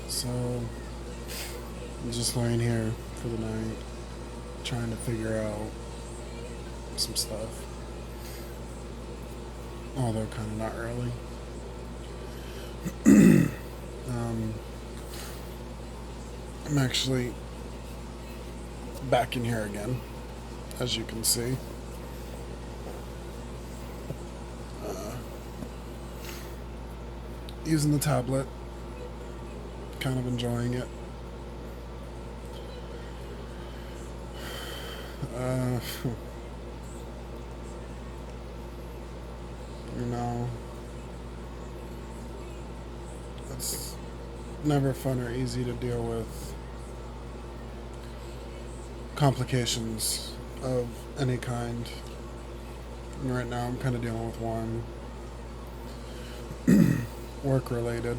So, I'm just laying here for the night, trying to figure out some stuff. Although, kind of not really. Um, I'm actually back in here again, as you can see. Uh, Using the tablet, kind of enjoying it. Uh, you know, it's never fun or easy to deal with complications of any kind. And right now, I'm kind of dealing with one work related.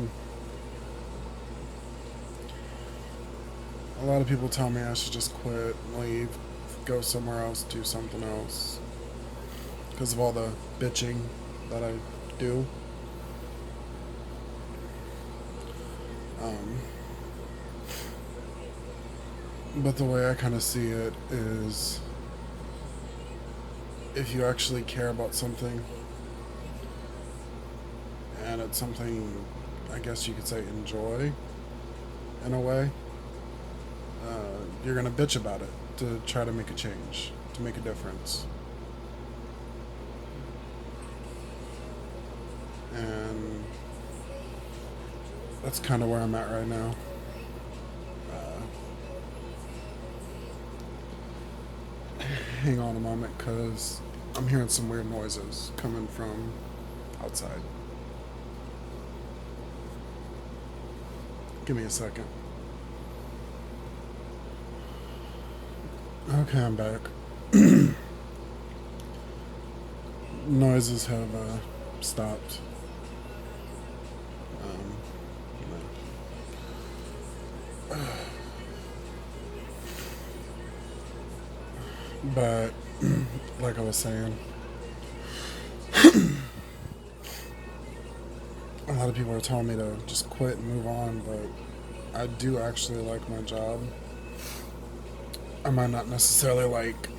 A lot of people tell me I should just quit, leave, go somewhere else, do something else because of all the bitching that I do. Um, but the way I kind of see it is if you actually care about something and it's something I guess you could say enjoy in a way, you're going to bitch about it to try to make a change, to make a difference. And that's kind of where I'm at right now. Hang on a moment, because I'm hearing some weird noises coming from outside. Give me a second. Okay, I'm back. Noises have stopped. But, like I was saying, a lot of people are telling me to just quit and move on, but I do actually like my job. I might not necessarily like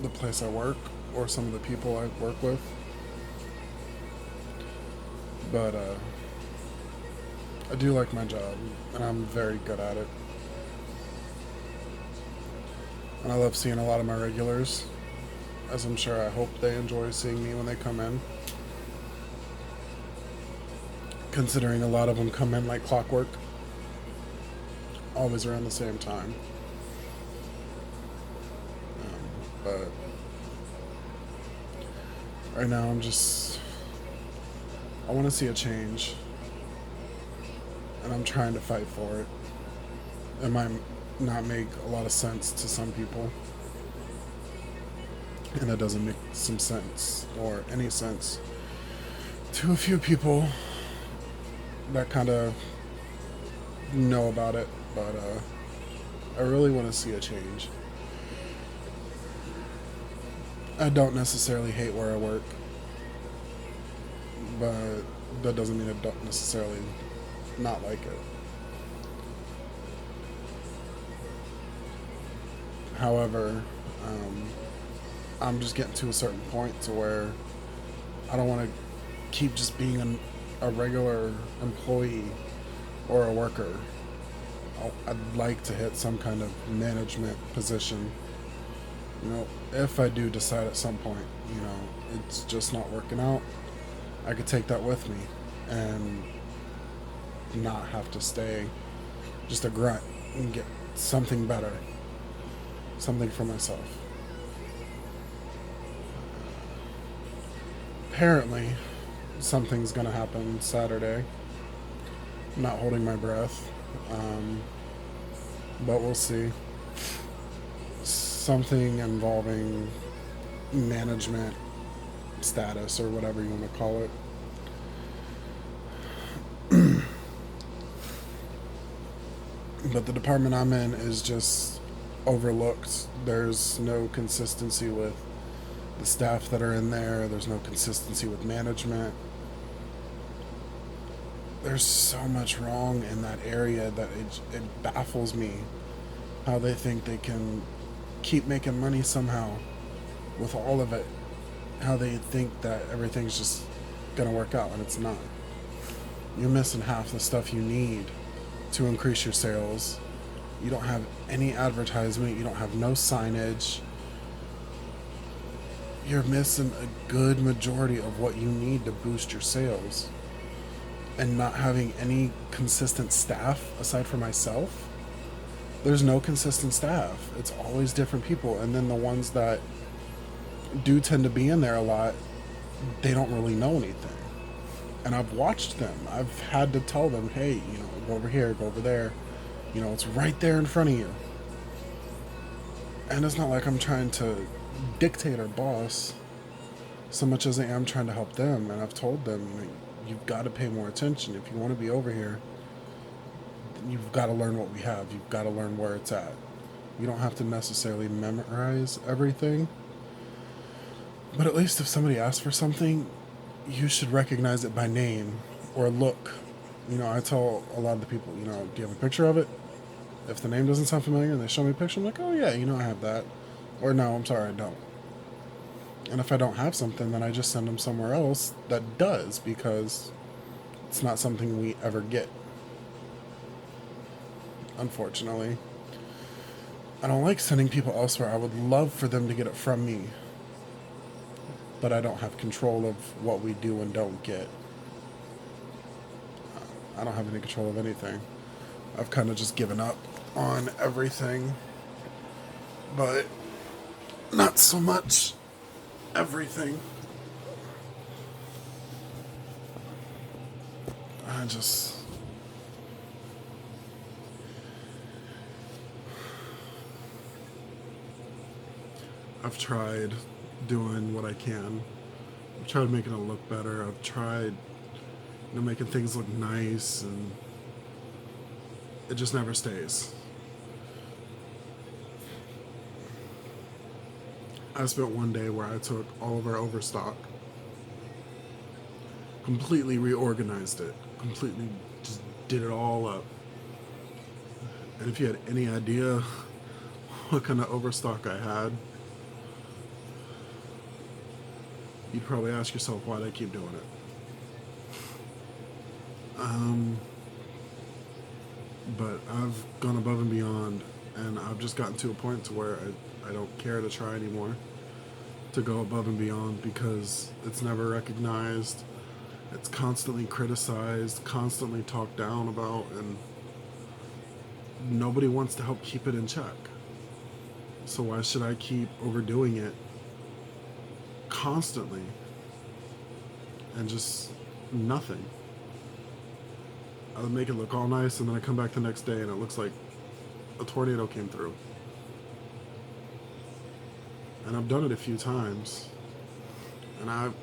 the place I work or some of the people I work with, but I do like my job, and I'm very good at it. And I love seeing a lot of my regulars, as I'm sure I hope they enjoy seeing me when they come in. Considering a lot of them come in like clockwork, always around the same time. But right now I want to see a change, and I'm trying to fight for it. It might not make a lot of sense to some people, and it doesn't make some sense or any sense to a few people that kind of know about it, but I really want to see a change. I don't necessarily hate where I work, but that doesn't mean I don't necessarily not like it. However, I'm just getting to a certain point to where I don't want to keep just being a regular employee or a worker. I'd like to hit some kind of management position. If I do decide at some point, it's just not working out, I could take that with me and not have to stay just a grunt and get something better, something for myself. Apparently, something's gonna happen Saturday. I'm not holding my breath, but we'll see. Something involving management status or whatever you want to call it. But the department I'm in is just overlooked. There's no consistency with the staff that are in there. There's no consistency with management. there's so much wrong in that area that it baffles me how they think they can keep making money somehow with all of it. How they think that everything's just gonna work out, and it's not. You're missing half the stuff you need to increase your sales. You don't have any advertisement, you don't have no signage. You're missing a good majority of what you need to boost your sales. And not having any consistent staff aside from myself, there's no consistent staff. It's always different people. And then the ones that do tend to be in there a lot, they don't really know anything. And I've watched them. I've had to tell them, hey, go over here, go over there. It's right there in front of you. And it's not like I'm trying to dictate or boss so much as I am trying to help them. And I've told them, you've got to pay more attention. If you want to be over here, you've got to learn what we have. You've got to learn where it's at. You don't have to necessarily memorize everything. But at least if somebody asks for something, you should recognize it by name or look. I tell a lot of the people, do you have a picture of it? If the name doesn't sound familiar and they show me a picture, I'm like, oh yeah, I have that. Or no, I'm sorry, I don't. And if I don't have something, then I just send them somewhere else that does, because it's not something we ever get. Unfortunately. I don't like sending people elsewhere. I would love for them to get it from me. But I don't have control of what we do and don't get. I don't have any control of anything. I've kind of just given up on everything. But not so much everything. I've tried doing what I can. I've tried making it look better. I've tried, making things look nice, and it just never stays. I spent one day where I took all of our overstock, completely reorganized it, completely just did it all up. And if you had any idea what kind of overstock I had, you'd probably ask yourself why I keep doing it. But I've gone above and beyond, and I've just gotten to a point to where I don't care to try anymore to go above and beyond, because it's never recognized. It's constantly criticized, constantly talked down about, and nobody wants to help keep it in check. So why should I keep overdoing it constantly and just nothing? I would make it look all nice, and then I come back the next day and it looks like a tornado came through. And I've done it a few times. And I've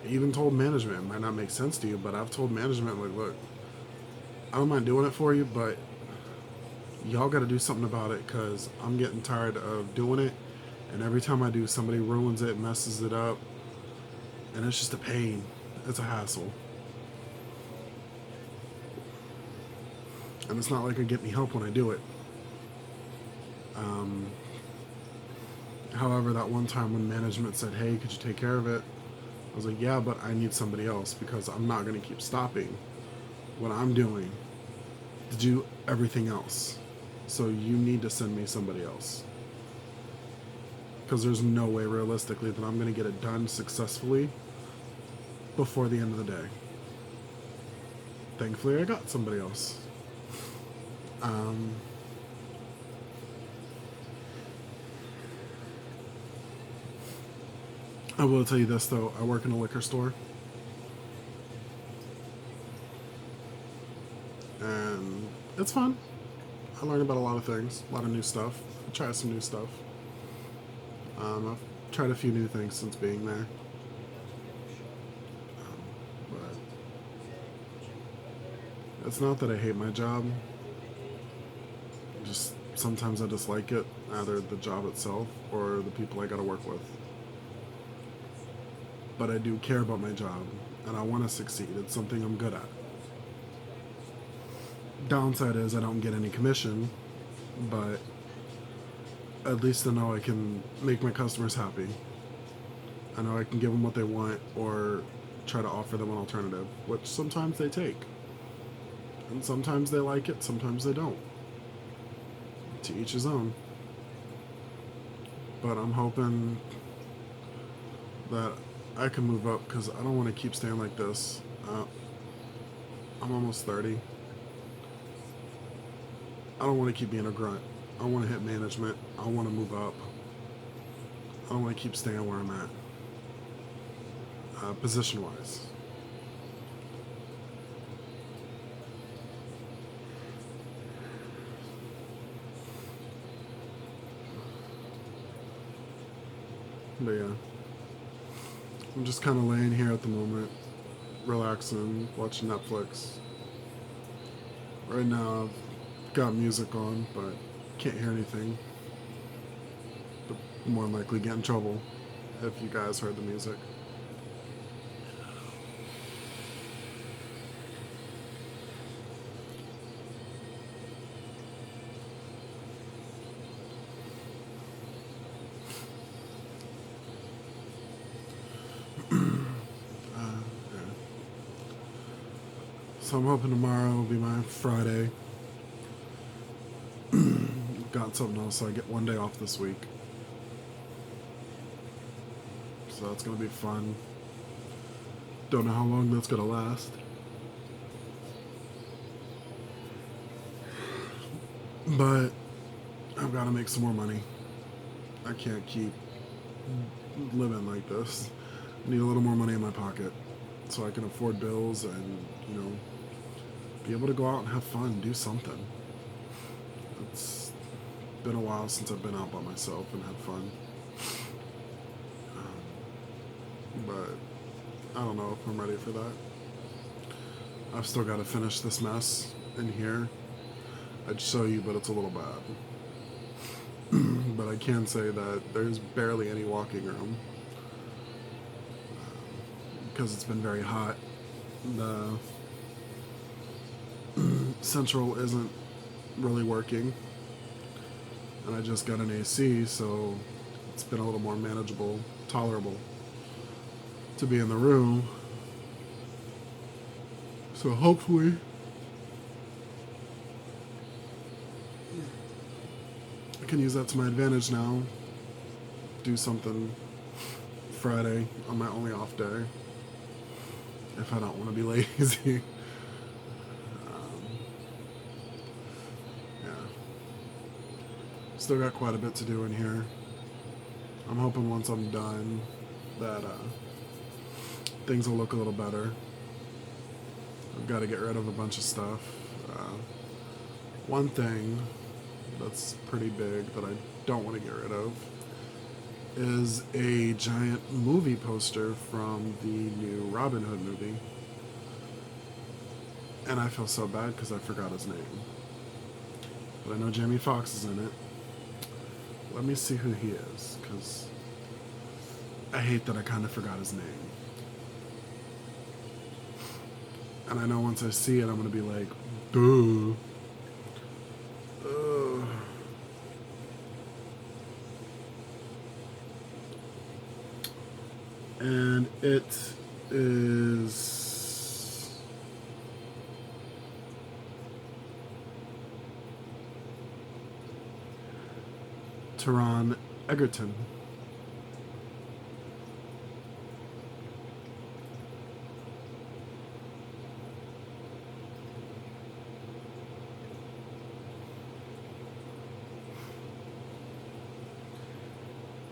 even told management, it might not make sense to you, but I've told management, like, look, I don't mind doing it for you, but y'all got to do something about it, because I'm getting tired of doing it. And every time I do, somebody ruins it, messes it up. And it's just a pain. It's a hassle. And it's not like it get me help when I do it. However, that one time when management said, hey, could you take care of it? I was like, yeah, but I need somebody else, because I'm not going to keep stopping what I'm doing to do everything else. So you need to send me somebody else. Because there's no way realistically that I'm going to get it done successfully before the end of the day. Thankfully, I got somebody else. I will tell you this, though. I work in a liquor store. And it's fun. I learn about a lot of things, a lot of new stuff. I try some new stuff. I've tried a few new things since being there. But it's not that I hate my job. Just sometimes I dislike it, either the job itself or the people I gotta work with. But I do care about my job, and I want to succeed. It's something I'm good at. Downside is I don't get any commission, but at least I know I can make my customers happy. I know I can give them what they want or try to offer them an alternative, which sometimes they take. And sometimes they like it, sometimes they don't. To each his own. But I'm hoping that I can move up because I don't want to keep staying like this. I'm almost 30. I don't want to keep being a grunt. I want to hit management. I want to move up. I don't want to keep staying where I'm at, position-wise. But yeah, I'm just kind of laying here at the moment, relaxing, watching Netflix. Right now I've got music on, but can't hear anything. But more than likely get in trouble if you guys heard the music. So I'm hoping tomorrow will be my Friday. Got something else, so I get one day off this week. So that's going to be fun. Don't know how long that's going to last. But I've got to make some more money. I can't keep living like this. I need a little more money in my pocket so I can afford bills and, be able to go out and have fun, do something. It's been a while since I've been out by myself and had fun. But I don't know if I'm ready for that. I've still got to finish this mess in here. I'd show you, but it's a little bad. But I can say that there's barely any walking room because it's been very hot. The central isn't really working, and I just got an AC, so it's been a little more manageable, tolerable to be in the room. So hopefully I can use that to my advantage now. Do something Friday on my only off day if I don't want to be lazy. Still got quite a bit to do in here. I'm hoping once I'm done that things will look a little better. I've got to get rid of a bunch of stuff. One thing that's pretty big that I don't want to get rid of is a giant movie poster from the new Robin Hood movie. And I feel so bad because I forgot his name. But I know Jamie Foxx is in it. Let me see who he is, because I hate that I kind of forgot his name. And I know once I see it, I'm going to be like, duh. And it is Taron Egerton.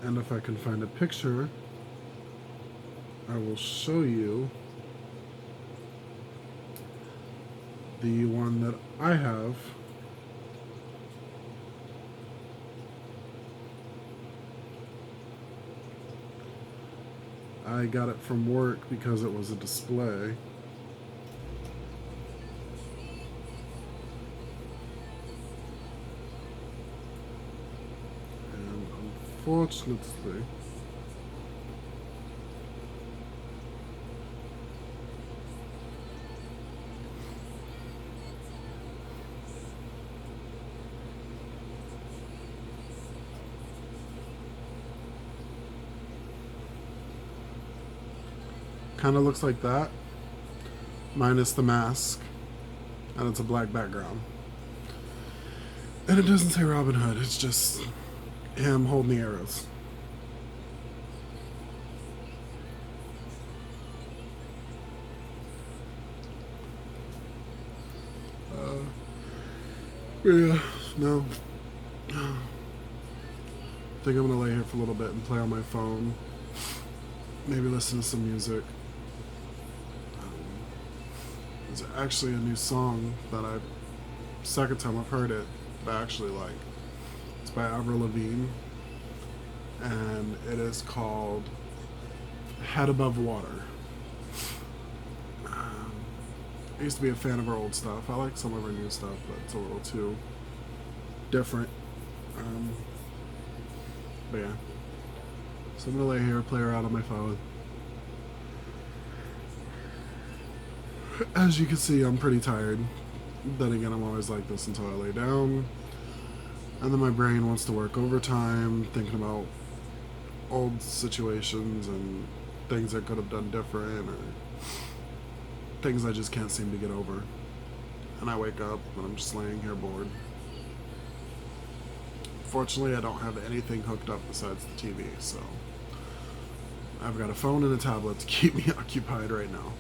And if I can find a picture, I will show you the one that I have. I got it from work because it was a display. And unfortunately, Kind of looks like that, minus the mask, and it's a black background. And it doesn't say Robin Hood, it's just him holding the arrows. Yeah, no. I think I'm gonna lay here for a little bit and play on my phone. Maybe listen to some music. There's actually a new song that second time I've heard it, that I actually like. It's by Avril Lavigne, and it is called Head Above Water. I used to be a fan of her old stuff. I like some of her new stuff, but it's a little too different. But yeah. So I'm gonna lay here, play her out on my phone. As you can see, I'm pretty tired. Then again, I'm always like this until I lay down. And then my brain wants to work overtime, thinking about old situations and things I could have done different, or things I just can't seem to get over. And I wake up and I'm just laying here bored. Fortunately, I don't have anything hooked up besides the TV, so I've got a phone and a tablet to keep me occupied right now.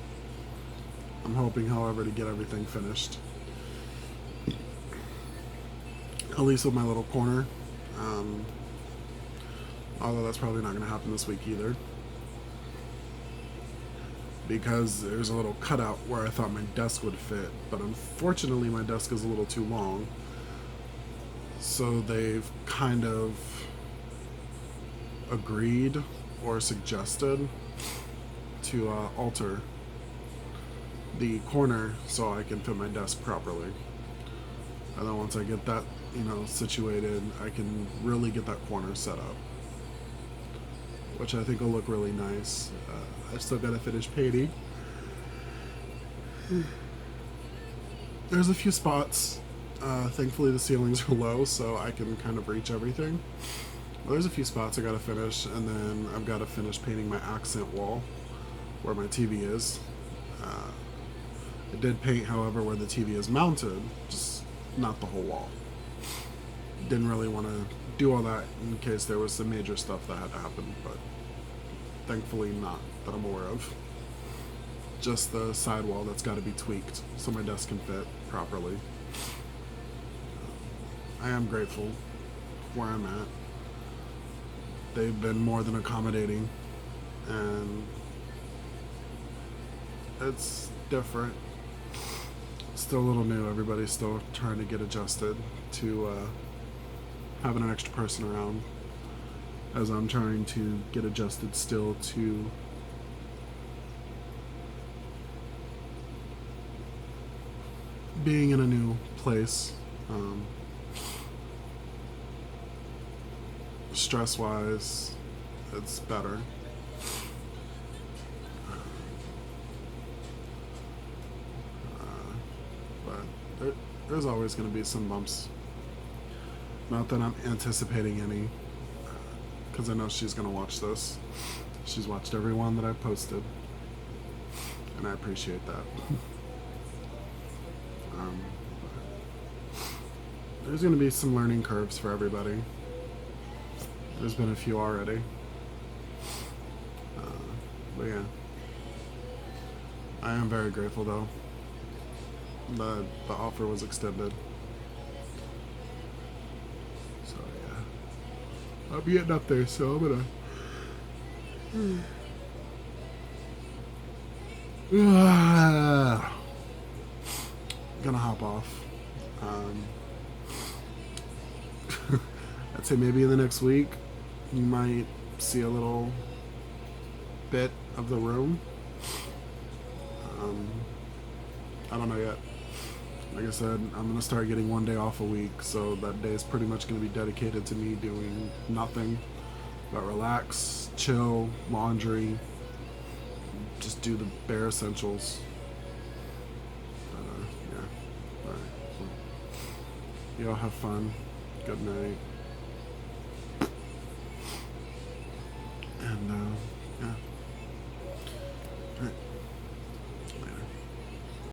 I'm hoping, however, to get everything finished. At least with my little corner. Although that's probably not going to happen this week either. Because there's a little cutout where I thought my desk would fit, but unfortunately my desk is a little too long. So they've kind of agreed or suggested to alter the corner so I can fit my desk properly. And then once I get that, situated, I can really get that corner set up, which I think will look really nice. I've still got to finish painting. There's a few spots. Thankfully the ceilings are low, so I can kind of reach everything. Well, there's a few spots I gotta finish, and then I've got to finish painting my accent wall where my TV is. I did paint, however, where the TV is mounted, just not the whole wall. Didn't really want to do all that in case there was some major stuff that had to happen, but thankfully not that I'm aware of. Just the sidewall that's got to be tweaked so my desk can fit properly. I am grateful where I'm at. They've been more than accommodating, and it's different. Still a little new. Everybody's still trying to get adjusted to having an extra person around, as I'm trying to get adjusted still to being in a new place. Stress-wise, it's better. But there's always going to be some bumps. Not that I'm anticipating any, because I know she's going to watch this. She's watched every one that I've posted, and I appreciate that. There's going to be some learning curves for everybody. There's been a few already. But yeah. I am very grateful though. The offer was extended. So yeah. I'm getting up there, so I'm gonna hop off. I'd say maybe in the next week you might see a little bit of the room. I don't know yet. Like I said, I'm gonna start getting one day off a week, so that day is pretty much gonna be dedicated to me doing nothing but relax, chill, laundry, just do the bare essentials. Yeah. Alright. Y'all have fun. Good night.